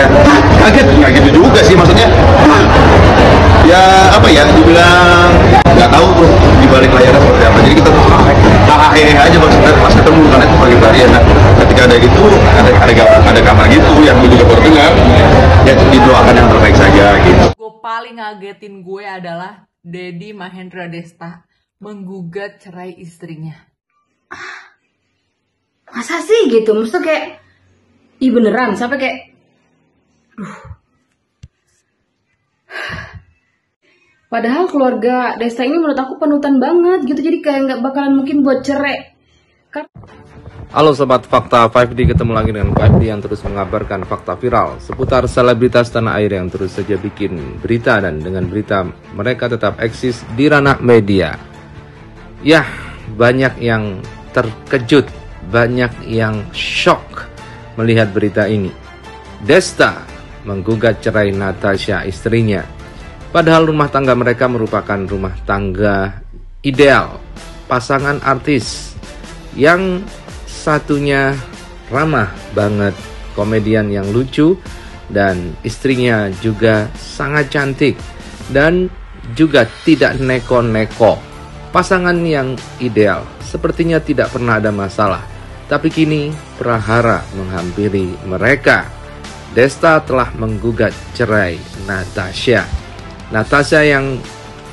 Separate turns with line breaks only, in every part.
ya kaget, nggak gitu juga sih maksudnya. Ya apa ya, dibilang nggak tahu tuh di balik layarnya seperti apa. Jadi kita hahaha aja pas ketemu karena itu pagi hari. Nah, ketika ada gitu, ada kamar gitu yang gue juga baru dengar, ya didoakan yang terbaik saja gitu.
Gue paling ngagetin gue adalah Deddy Mahendra Desta menggugat cerai istrinya.
Masa sih gitu? Maksudnya kayak, ih beneran, sampai kayak, Padahal keluarga Desta ini menurut aku panutan banget gitu, jadi kayak nggak bakalan mungkin buat cerai.
Halo Sobat Fakta 5D, ketemu lagi dengan 5D yang terus mengabarkan fakta viral seputar selebritas tanah air yang terus saja bikin berita, dan dengan berita mereka tetap eksis di ranah media. Ya, banyak yang terkejut, banyak yang shock melihat berita ini. Desta menggugat cerai Natasha istrinya. Padahal rumah tangga mereka merupakan rumah tangga ideal. Pasangan artis yang satunya ramah banget, komedian yang lucu, dan istrinya juga sangat cantik dan juga tidak neko-neko. Pasangan yang ideal, sepertinya tidak pernah ada masalah. Tapi kini prahara menghampiri mereka. Desta telah menggugat cerai Natasha. Natasha yang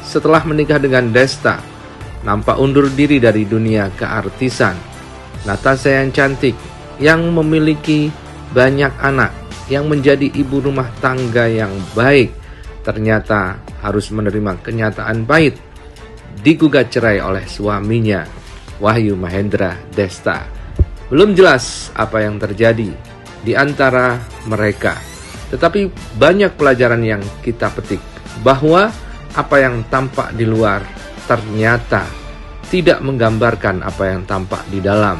setelah menikah dengan Desta nampak undur diri dari dunia keartisan. Natasha yang cantik, yang memiliki banyak anak, yang menjadi ibu rumah tangga yang baik, ternyata harus menerima kenyataan pahit. Digugat cerai oleh suaminya, Wahyu Mahendra Desta. Belum jelas apa yang terjadi di antara mereka, tetapi banyak pelajaran yang kita petik, bahwa apa yang tampak di luar ternyata tidak menggambarkan apa yang tampak di dalam.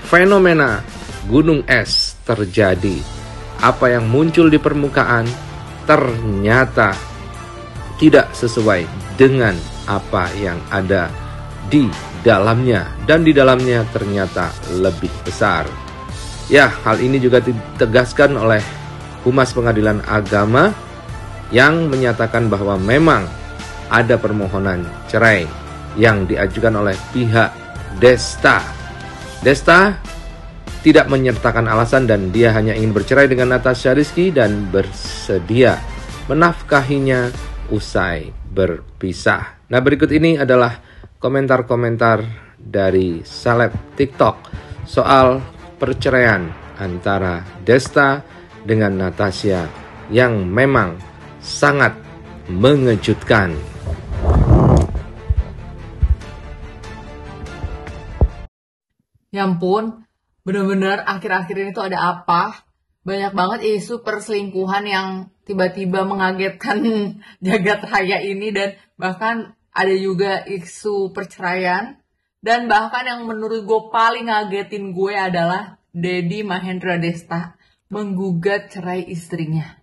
Fenomena gunung es terjadi. Apa yang muncul di permukaan ternyata tidak sesuai dengan apa yang ada di dalamnya, dan di dalamnya ternyata lebih besar. Ya, hal ini juga ditegaskan oleh Humas Pengadilan Agama yang menyatakan bahwa memang ada permohonan cerai yang diajukan oleh pihak Desta. Desta tidak menyertakan alasan dan dia hanya ingin bercerai dengan Natasha Rizky dan bersedia menafkahinya usai berpisah. Nah, berikut ini adalah komentar-komentar dari seleb TikTok soal perceraian antara Desta dengan Natasha yang memang sangat mengejutkan.
Ya ampun, bener-bener akhir-akhir ini tuh ada apa? Banyak banget isu perselingkuhan yang tiba-tiba mengagetkan jagat raya ini, dan bahkan ada juga isu perceraian. Dan bahkan yang menurut gue paling ngagetin gue adalah Deddy Mahendra Desta menggugat cerai istrinya.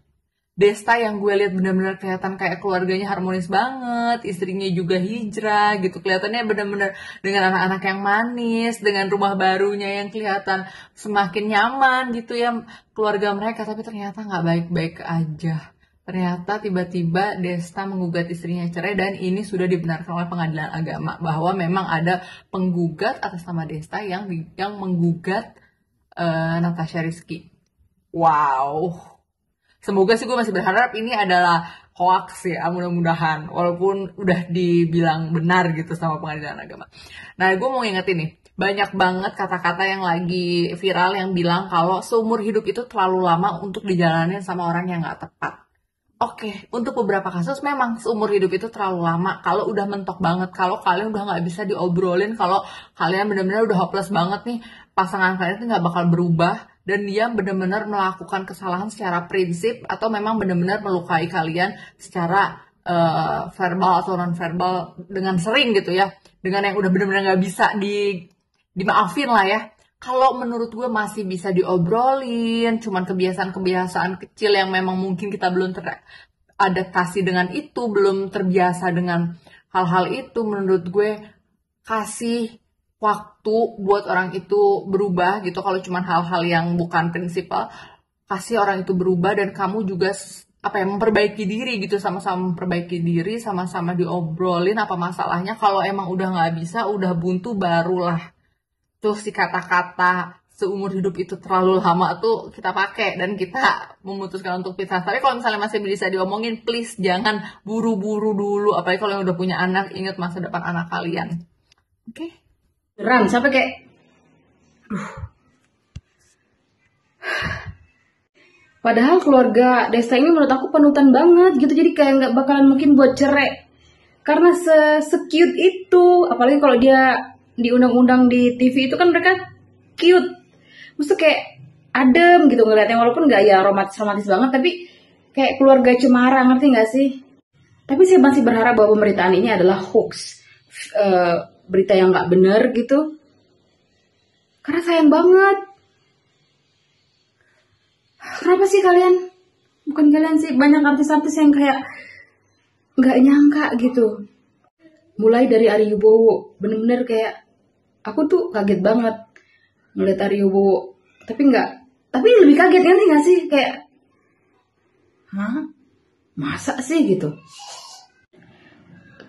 Desta yang gue lihat benar-benar kelihatan kayak keluarganya harmonis banget, istrinya juga hijrah gitu, kelihatannya benar-benar dengan anak-anak yang manis, dengan rumah barunya yang kelihatan semakin nyaman gitu ya keluarga mereka. Tapi ternyata nggak baik-baik aja. Ternyata tiba-tiba Desta menggugat istrinya cerai, dan ini sudah dibenarkan oleh Pengadilan Agama bahwa memang ada penggugat atas nama Desta yang menggugat Natasha Rizky. Wow. Semoga sih, gue masih berharap ini adalah hoax ya, mudah-mudahan. Walaupun udah dibilang benar gitu sama Pengadilan Agama. Nah, gue mau ingetin nih, banyak banget kata-kata yang lagi viral yang bilang kalau seumur hidup itu terlalu lama untuk dijalanin sama orang yang gak tepat. Oke, untuk beberapa kasus memang seumur hidup itu terlalu lama. Kalau udah mentok banget, kalau kalian udah gak bisa diobrolin, kalau kalian benar-benar udah hopeless banget nih, pasangan kalian itu gak bakal berubah, dan dia benar-benar melakukan kesalahan secara prinsip atau memang benar-benar melukai kalian secara verbal atau non-verbal dengan sering gitu ya, dengan yang udah benar-benar gak bisa dimaafin lah ya. Kalau menurut gue masih bisa diobrolin, cuman kebiasaan-kebiasaan kecil yang memang mungkin kita belum teradaptasi dengan itu, belum terbiasa dengan hal-hal itu, menurut gue kasih waktu buat orang itu berubah gitu. Kalau cuman hal-hal yang bukan prinsipal, kasih orang itu berubah dan kamu juga memperbaiki diri gitu, sama-sama memperbaiki diri, sama-sama diobrolin apa masalahnya. Kalau emang udah nggak bisa, udah buntu, barulah tuh si kata-kata seumur hidup itu terlalu lama tuh kita pakai dan kita memutuskan untuk pisah. Tapi kalau misalnya masih bisa diomongin, please jangan buru-buru dulu, apalagi kalau yang udah punya anak, ingat masa depan anak kalian. Oke?
Beneran, sampai kayak padahal keluarga Desta ini menurut aku panutan banget gitu, jadi kayak nggak bakalan mungkin buat cerai karena se-cute itu. Apalagi kalau dia diundang-undang di TV itu kan mereka cute, maksudnya kayak adem gitu ngeliatnya, walaupun nggak ya romantis banget, tapi kayak keluarga cemara, ngerti nggak sih? Tapi saya masih berharap bahwa pemberitaan ini adalah hoax, berita yang nggak bener gitu, karena sayang banget. Kenapa sih kalian? Bukan kalian sih, banyak artis-artis yang kayak nggak nyangka gitu. Mulai dari Ari Wibowo, bener-bener kayak aku tuh kaget banget ngeliat Ari Wibowo. Tapi lebih kaget nggak sih? Kayak, hah? Masa sih gitu?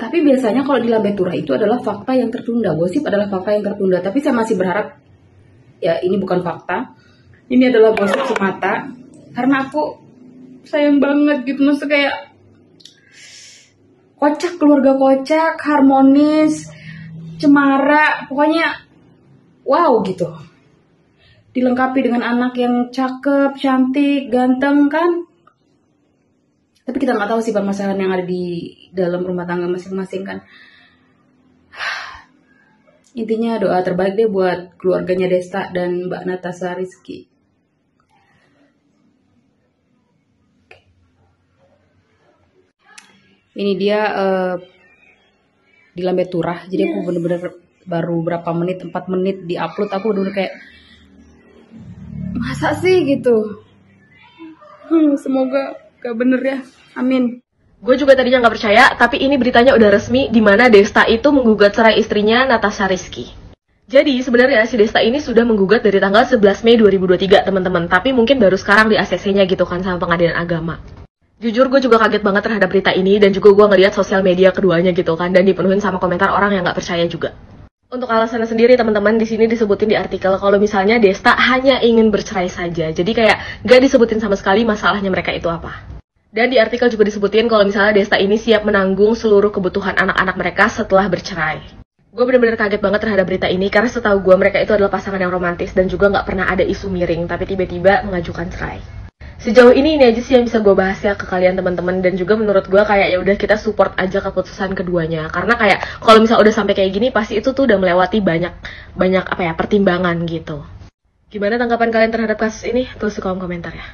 Tapi biasanya kalau di Lambe Tura itu adalah fakta yang tertunda. Gosip adalah fakta yang tertunda. Tapi saya masih berharap, ya ini bukan fakta. Ini adalah gosip semata, karena aku sayang banget gitu, maksudnya kayak kocak, keluarga kocak, harmonis, cemara, pokoknya wow gitu. Dilengkapi dengan anak yang cakep, cantik, ganteng kan. Tapi kita nggak tahu sih permasalahan yang ada di dalam rumah tangga masing-masing kan. Intinya doa terbaik deh buat keluarganya Desta dan Mbak Natasha Rizky. Ini dia di Lambe Turah. Jadi aku bener-bener baru berapa menit, 4 menit di upload, aku udah kayak masa sih gitu. Semoga gak bener ya. Amin.
Gue juga tadinya nggak percaya, tapi ini beritanya udah resmi di mana Desta itu menggugat cerai istrinya Natasha Rizky. Jadi sebenarnya si Desta ini sudah menggugat dari tanggal 11 Mei 2023 teman-teman, tapi mungkin baru sekarang di ACC-nya gitu kan sama Pengadilan Agama. Jujur gue juga kaget banget terhadap berita ini, dan juga gue ngeliat sosial media keduanya gitu kan, dan dipenuhin sama komentar orang yang nggak percaya juga. Untuk alasannya sendiri teman-teman, di sini disebutin di artikel kalau misalnya Desta hanya ingin bercerai saja, jadi kayak nggak disebutin sama sekali masalahnya mereka itu apa. Dan di artikel juga disebutin kalau misalnya Desta ini siap menanggung seluruh kebutuhan anak-anak mereka setelah bercerai. Gue bener-bener kaget banget terhadap berita ini, karena setahu gue mereka itu adalah pasangan yang romantis dan juga nggak pernah ada isu miring, tapi tiba-tiba mengajukan cerai. Sejauh ini aja sih yang bisa gue bahas ya ke kalian teman-teman, dan juga menurut gue kayak ya udah kita support aja keputusan keduanya, karena kayak kalau misalnya udah sampai kayak gini pasti itu tuh udah melewati banyak pertimbangan gitu. Gimana tanggapan kalian terhadap kasus ini? Tulis di kolom komentar ya.